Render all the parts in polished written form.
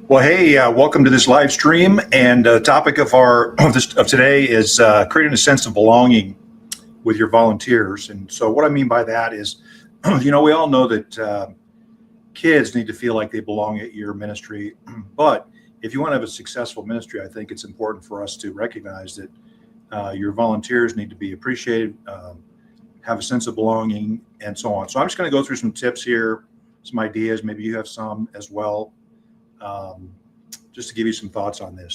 Well, hey, welcome to this live stream. And the topic of of today is creating a sense of belonging with your volunteers. And so, what I mean by that is, we all know that kids need to feel like they belong at your ministry. But if you want to have a successful ministry, I think it's important for us to recognize that your volunteers need to be appreciated, have a sense of belonging, and so on. So, I'm just going to go through some tips here, some ideas. Maybe you have some as well. Um, just to give you some thoughts on this.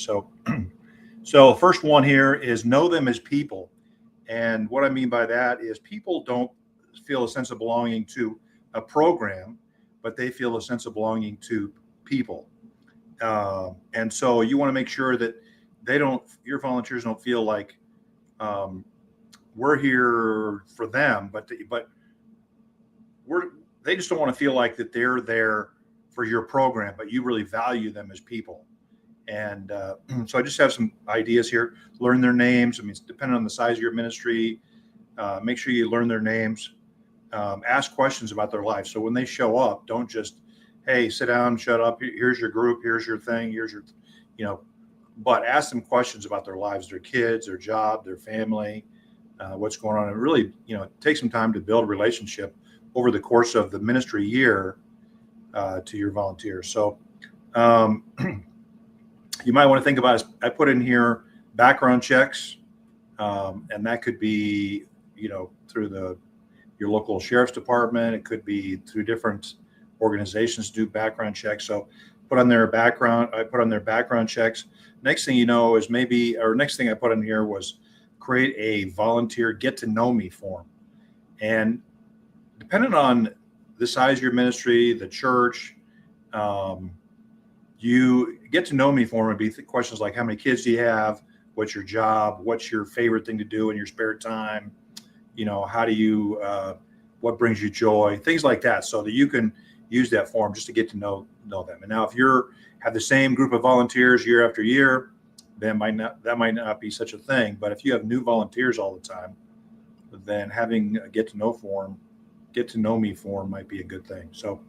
So first one here is know them as people. And what I mean by that is people don't feel a sense of belonging to a program, but they feel a sense of belonging to people. And so you want to make sure that your volunteers don't feel like um, we're here for them, but they just don't want to feel like that they're there for your program, but you really value them as people. And so I just have some ideas here. Learn their names. I mean, it's depending on the size of your ministry. Make sure you learn their names. Ask questions about their life. So when they show up, don't just, hey, sit down, shut up. Here's your group. Here's your thing. But ask them questions about their lives, their kids, their job, their family, what's going on. And really, take some time to build a relationship over the course of the ministry year to your volunteers. So you might want to think about, I put in here background checks, and that could be, through your local sheriff's department. It could be through different organizations do background checks. So I put on their background checks. Next thing you know is next thing I put in here was create a volunteer get to know me form. And depending on the size of your ministry, the church, you get to know me form would be questions like, how many kids do you have? What's your job? What's your favorite thing to do in your spare time? How do you, what brings you joy? Things like that, so that you can use that form just to get to know them. And now if have the same group of volunteers year after year, that might not be such a thing. But if you have new volunteers all the time, then having a get to know me form might be a good thing. So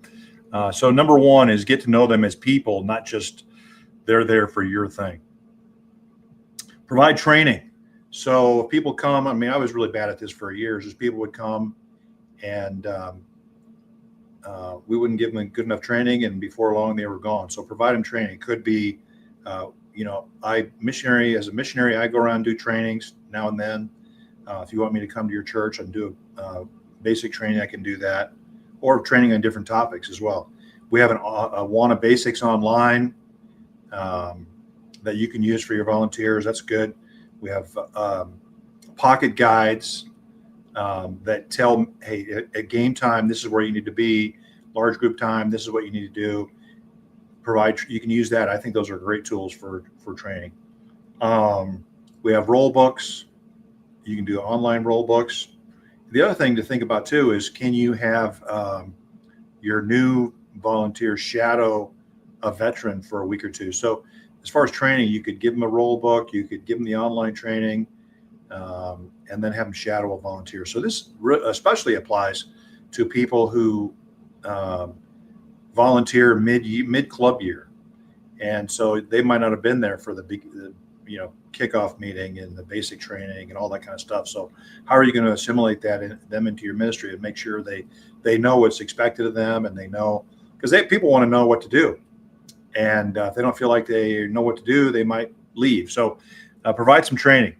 number one is get to know them as people, not just they're there for your thing. Provide training. So if people come, I was really bad at this for years, is people would come and we wouldn't give them good enough training, and before long they were gone. So provide them training. It could be, as a missionary, I go around and do trainings now and then. If you want me to come to your church and do a basic training, I can do that, or training on different topics as well. We have a Awana Basics online that you can use for your volunteers. That's good. We have pocket guides that tell, hey, at game time, this is where you need to be. Large group time, this is what you need to do. You can use that. I think those are great tools for training. We have roll books. You can do online roll books. The other thing to think about too is, can you have your new volunteer shadow a veteran for a week or two? So as far as training, you could give them a roll book, you could give them the online training, and then have them shadow a volunteer. So this especially applies to people who volunteer mid club year, and so they might not have been there for the kickoff meeting and the basic training and all that kind of stuff. So how are you going to assimilate them into your ministry and make sure they know what's expected of them, and they know, because people want to know what to do, and if they don't feel like they know what to do, they might leave. So provide some training.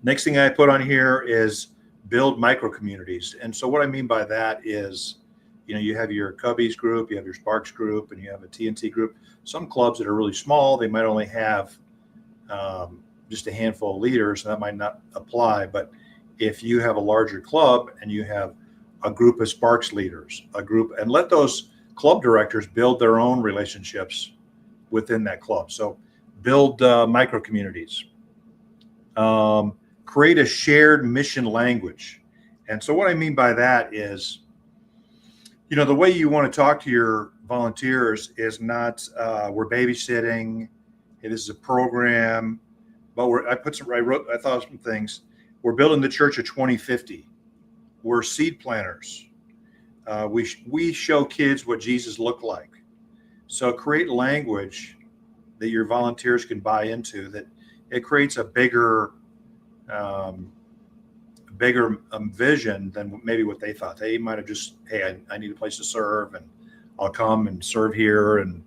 Next thing I put on here is build micro communities. And so what I mean by that is, you have your Cubbies group, you have your Sparks group, and you have a TNT group. Some clubs that are really small, they might only have just a handful of leaders, and that might not apply. But if you have a larger club and you have a group of Sparks leaders, and let those club directors build their own relationships within that club. So build micro communities. Create a shared mission language. And so what I mean by that is, the way you want to talk to your volunteers is not, we're babysitting, hey, this is a program, but I thought of some things. We're building the church of 2050. We're seed planters. We show kids what Jesus looked like. So create language that your volunteers can buy into, that it creates a um, bigger vision than maybe what they thought. They might have just, hey, I need a place to serve, and I'll come and serve here. And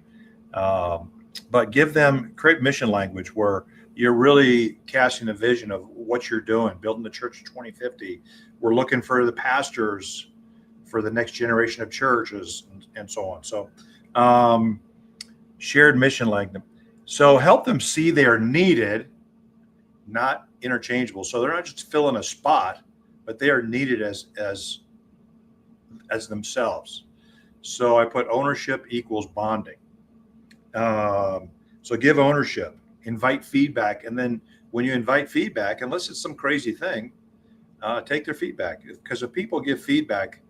um, but give them, create mission language where you're really casting a vision of what you're doing, building the church of 2050. We're looking for the pastors for the next generation of churches, and so on. So um, shared mission language. So help them see they are needed, not interchangeable. So they're not just filling a spot, but they are needed as themselves. So I put ownership equals bonding. So give ownership, invite feedback, and then when you invite feedback, unless it's some crazy thing, take their feedback. Because if people give feedback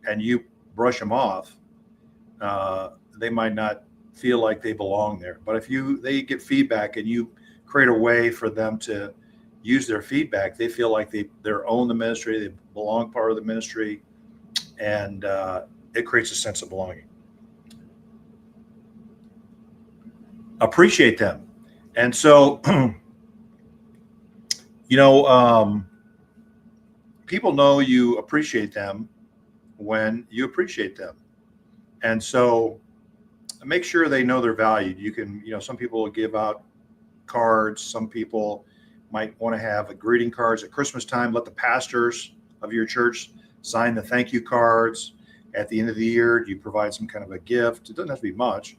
and you brush them off, they might not feel like they belong there. But if they get feedback and you create a way for them to use their feedback, they feel like they're own the ministry, they belong part of the ministry, and it creates a sense of belonging. Appreciate them. And so, people know you appreciate them when you appreciate them. And so make sure they know they're valued. You can, some people will give out cards. Some people might want to have greeting cards at Christmas time. Let the pastors of your church sign the thank you cards. At the end of the year, you provide some kind of a gift. It doesn't have to be much.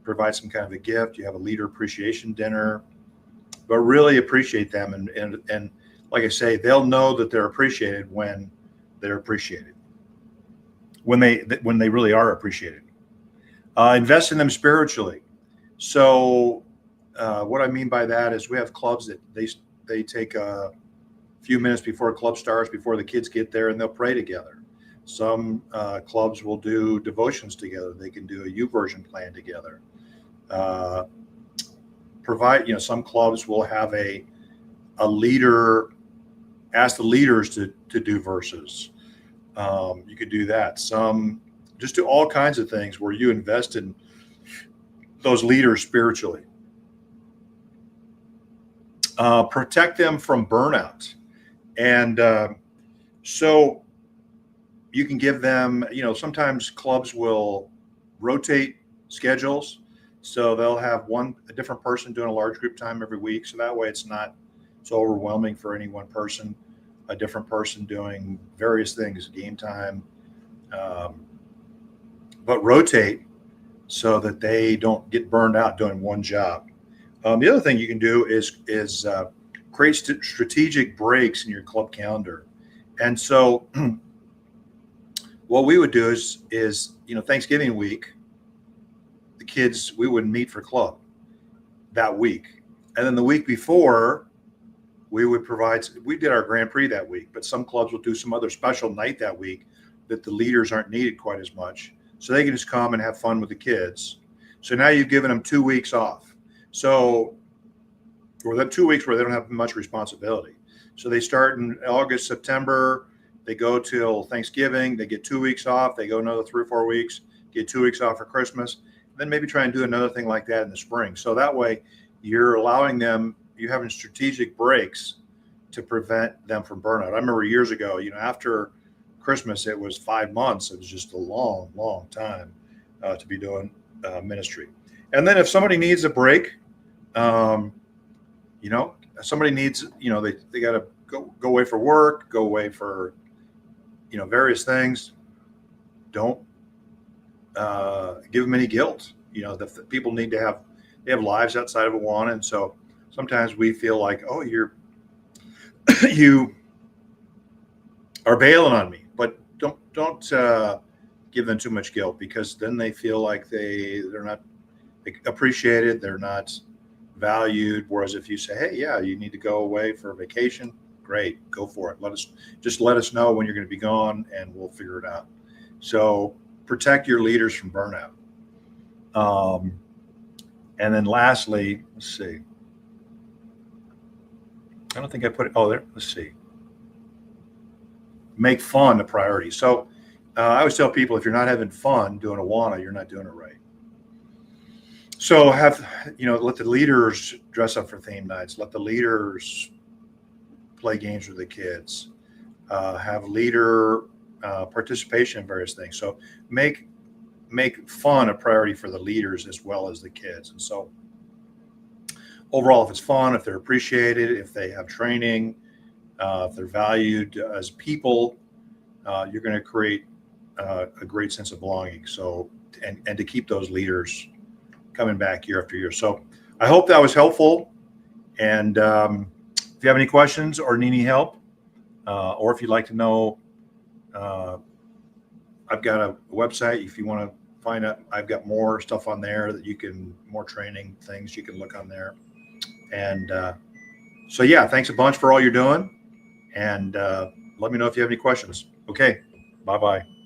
Provide some kind of a gift. You have a leader appreciation dinner, but really appreciate them. And like I say, they'll know that they're appreciated when they're appreciated, when they really are appreciated. Invest in them spiritually. So what I mean by that is we have clubs that they take a few minutes before a club starts, before the kids get there, and they'll pray together. Some clubs will do devotions together. They can do a YouVersion plan together. Some clubs will have a leader, ask the leaders to do verses. You could do that. Some just do all kinds of things where you invest in those leaders spiritually. Protect them from burnout. And so you can give them, sometimes clubs will rotate schedules. So they'll have a different person doing a large group time every week. So that way it's not so overwhelming for any one person, a different person doing various things, game time, but rotate so that they don't get burned out doing one job. The other thing you can do is create strategic breaks in your club calendar. And so what we would do is Thanksgiving week, the kids, we would meet for club that week. And then the week before, we did our Grand Prix that week, but some clubs will do some other special night that week that the leaders aren't needed quite as much. So they can just come and have fun with the kids. So now you've given them 2 weeks off. Or the 2 weeks where they don't have much responsibility. So they start in August, September, they go till Thanksgiving, they get 2 weeks off, they go another 3 or 4 weeks, get 2 weeks off for Christmas, then maybe try and do another thing like that in the spring. So that way you're having strategic breaks to prevent them from burnout. I remember years ago, after Christmas, it was 5 months. It was just a long, long time to be doing ministry. And then if somebody needs a break, somebody needs, they got to go away for work, go away for, various things. Don't give them any guilt. The people they have lives outside of Awana. And so sometimes we feel like, oh, you are bailing on me, but don't give them too much guilt, because then they feel like they're not appreciated. They're not valued. Whereas if you say, hey, yeah, you need to go away for a vacation, great, go for it. Let us know when you're going to be gone and we'll figure it out. So protect your leaders from burnout. And then lastly, let's see. I don't think I put it. Oh, there. Let's see. Make fun a priority. So I always tell people, if you're not having fun doing Awana, you're not doing it right. So let the leaders dress up for theme nights. Let the leaders play games with the kids. Have leader participation in various things. So make fun a priority for the leaders as well as the kids. And so overall, if it's fun, if they're appreciated, if they have training, if they're valued as people, you're going to create a great sense of belonging. So and to keep those leaders coming back year after year. So I hope that was helpful. And if you have any questions or need any help, or if you'd like to know, I've got a website. If you want to find out, I've got more stuff on there more training things you can look on there. And so, yeah, thanks a bunch for all you're doing. And let me know if you have any questions. Okay, bye-bye.